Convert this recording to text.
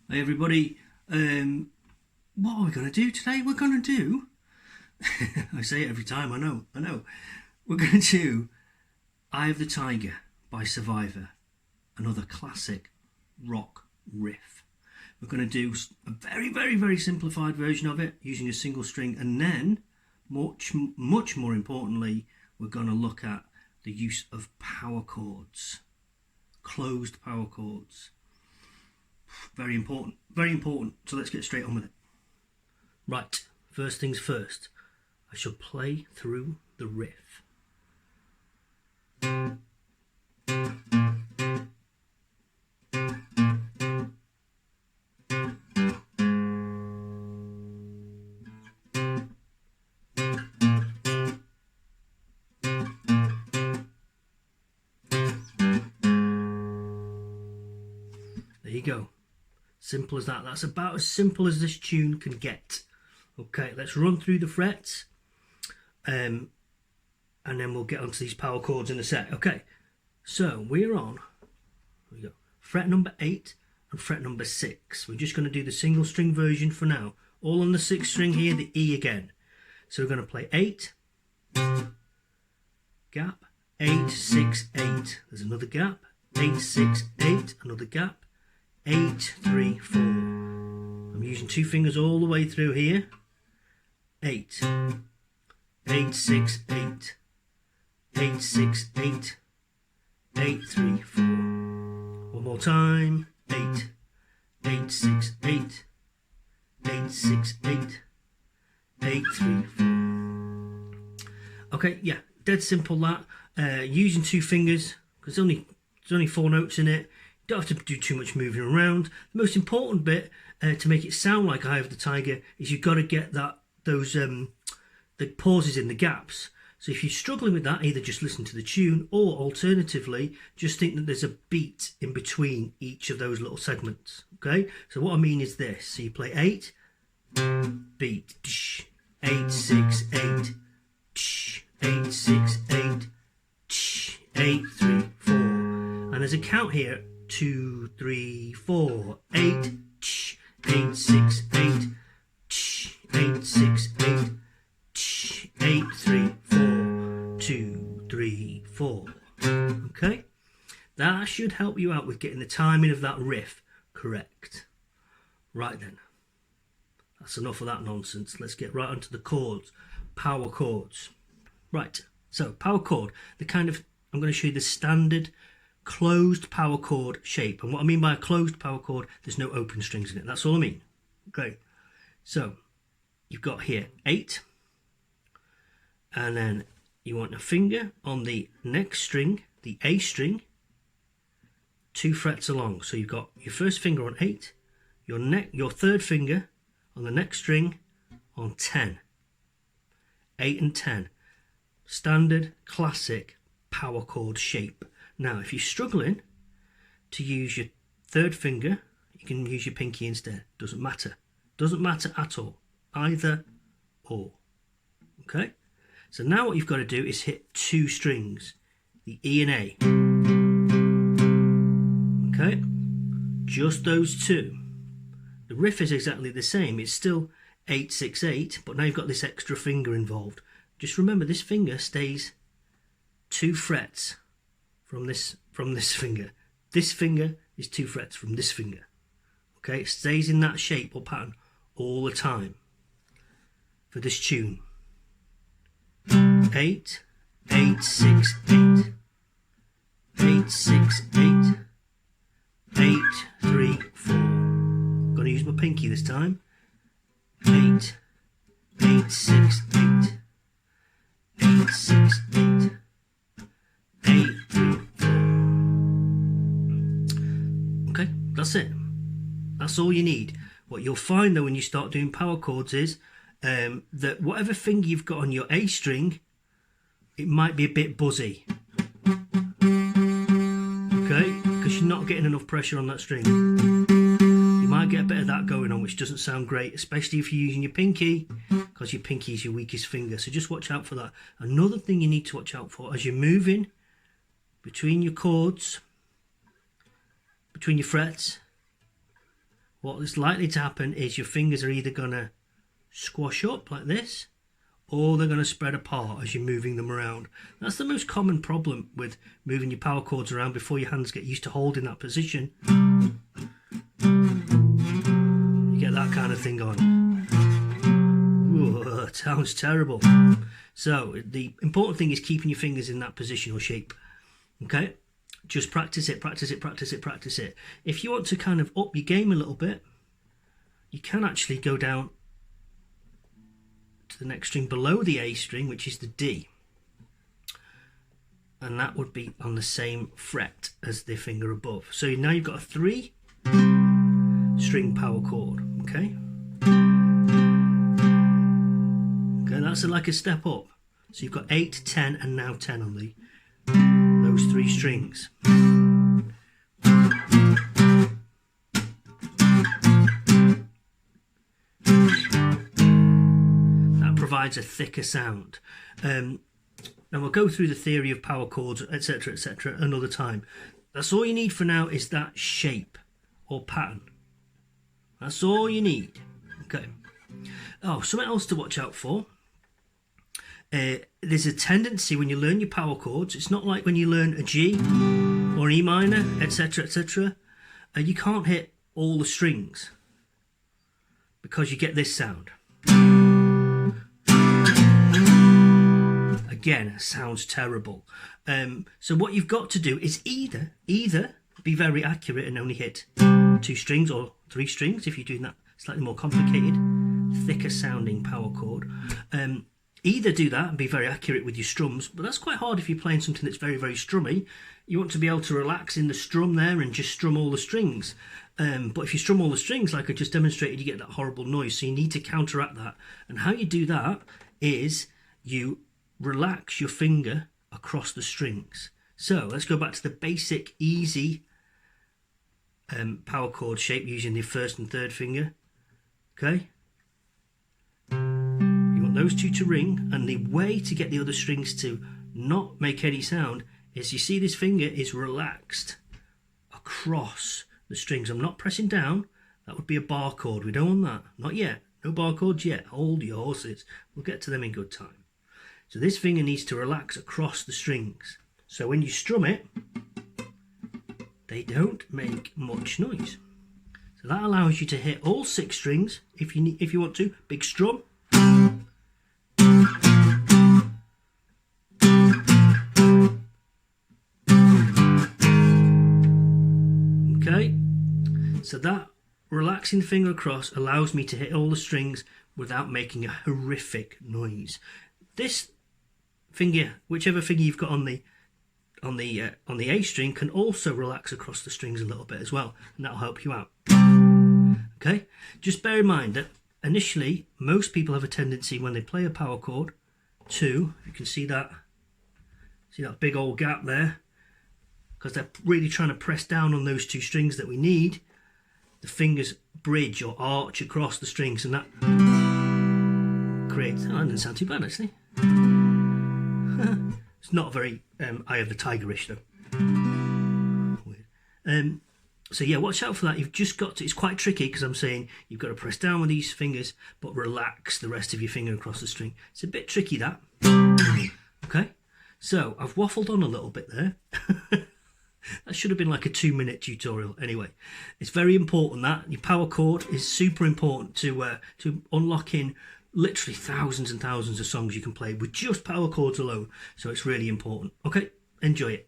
Hey everybody, what are we going to do today? We're going to do, I say it every time, I know. We're going to do Eye of the Tiger by Survivor, another classic rock riff. We're going to do a very simplified version of it using a single string, and then, much more importantly, we're going to look at the use of power chords, closed power chords. Very important. So let's get straight on with it. Right, first things first, I shall play through the riff. There you go. Simple as that. That's about as simple as this tune can get. Okay, let's run through the frets, and then we'll get onto these power chords in a sec. Okay, so we're on, here we go, fret number 8 and fret number 6. We're just going to do the single string version for now. All on the 6th string here, the E again. So we're going to play 8, gap, 8, 6, 8. There's another gap, 8, 6, 8, another gap. 8, 3, 4. I'm using 2 fingers all the way through here. 8, 8, 6, 8, 8, 6, 8, 8, 3, 4. One more time. 8, 8, 6, 8, 8, 6, 8, 8, 3, 4. Okay, yeah, dead simple that. Using 2 fingers, because there's only 4 notes in it. Don't have to do too much moving around. The most important bit to make it sound like Eye of the Tiger is you've got to get the pauses in the gaps. So if you're struggling with that, either just listen to the tune, or alternatively, just think that there's a beat in between each of those little segments. Okay, so what I mean is this. So you play 8, beat, 8, 6, 8, 8, 6, 8, 8, 3, 4. And there's a count here. 2, 3, 4, 8, 8, 6, 8, 8, 6, 8, 8, 3, 4, 2, 3, 4. Okay, that should help you out with getting the timing of that riff correct. Right then, that's enough of that nonsense. Let's get right onto the chords, power chords. Right, so power chord, I'm going to show you the standard closed power chord shape. And what I mean by a closed power chord, there's no open strings in it. That's all I mean. Okay, so you've got here 8, and then you want a finger on the next string, the A string, 2 frets along. So you've got your first finger on 8, your third finger on the next string on 10. 8 and 10. Standard classic power chord shape. Now, if you're struggling to use your third finger, you can use your pinky instead. Doesn't matter. Doesn't matter at all. Either or. Okay? So now what you've got to do is hit 2 strings. The E and A. Okay? Just those 2. The riff is exactly the same. It's still 8, 6, 8, but now you've got this extra finger involved. Just remember, this finger stays 2 frets from this finger. This finger is 2 frets from this finger. Okay, it stays in that shape or pattern all the time for this tune. 8, 8, 6, 8, 8, 6, 8, 8, 3, 4. I'm going to use my pinky this time. 8, 8, 6, 8, 8, 6, 8, 8, 3, 4. Okay, that's it. That's all you need. What you'll find though when you start doing power chords is that whatever finger you've got on your A string, it might be a bit buzzy. Okay, because you're not getting enough pressure on that string. You might get a bit of that going on, which doesn't sound great, especially if you're using your pinky, because your pinky is your weakest finger. So just watch out for that. Another thing you need to watch out for as you're moving between your chords, between your frets, what is likely to happen is your fingers are either going to squash up like this, or they're going to spread apart as you're moving them around. That's the most common problem with moving your power chords around before your hands get used to holding that position. You get that kind of thing on. Ooh, it sounds terrible. So the important thing is keeping your fingers in that position or shape. Okay? Just practice it, practice it, practice it, practice it. If you want to kind of up your game a little bit, you can actually go down to the next string below the A string, which is the D. And that would be on the same fret as the finger above. So now you've got a 3-string power chord, okay? Okay, that's like a step up. So you've got 8, 10, and now 10 on those 3 strings. Provides a thicker sound. Now we'll go through the theory of power chords, etc., another time. That's all you need for now, is that shape or pattern. That's all you need. Okay. Oh, something else to watch out for. There's a tendency when you learn your power chords, it's not like when you learn a G or E minor, etc., you can't hit all the strings because you get this sound. Again, it sounds terrible. So what you've got to do is either be very accurate and only hit 2 strings or 3 strings if you're doing that slightly more complicated, thicker sounding power chord. Either do that and be very accurate with your strums, but that's quite hard if you're playing something that's very, very strummy. You want to be able to relax in the strum there and just strum all the strings. But if you strum all the strings, like I just demonstrated, you get that horrible noise. So you need to counteract that. And how you do that is you relax your finger across the strings. So let's go back to the basic easy power chord shape using the 1st and 3rd finger. Okay, you want those 2 to ring, and the way to get the other strings to not make any sound is, you see this finger is relaxed across the strings. I'm not pressing down. That would be a bar chord. We don't want that. Not yet. No bar chords yet. Hold your horses. We'll get to them in good time. So this finger needs to relax across the strings. So when you strum it, they don't make much noise. So that allows you to hit all 6 strings if you want to. Big strum. Okay. So that relaxing finger across allows me to hit all the strings without making a horrific noise. This finger, whichever finger you've got on the A string, can also relax across the strings a little bit as well, and that'll help you out. Okay, just bear in mind that initially most people have a tendency when they play a power chord to, you can see that big old gap there, because they're really trying to press down on those 2 strings that we need. The fingers bridge or arch across the strings, and that creates, that doesn't sound too bad actually. It's not very Eye of the Tiger-ish though. Weird. So yeah, watch out for that. You've just got to, it's quite tricky because I'm saying you've got to press down with these fingers but relax the rest of your finger across the string. It's a bit tricky that. Okay, so I've waffled on a little bit there. That should have been like a 2-minute tutorial. Anyway, it's very important that your power chord is super important to unlocking literally thousands and thousands of songs you can play with just power chords alone. So it's really important. Okay, enjoy it.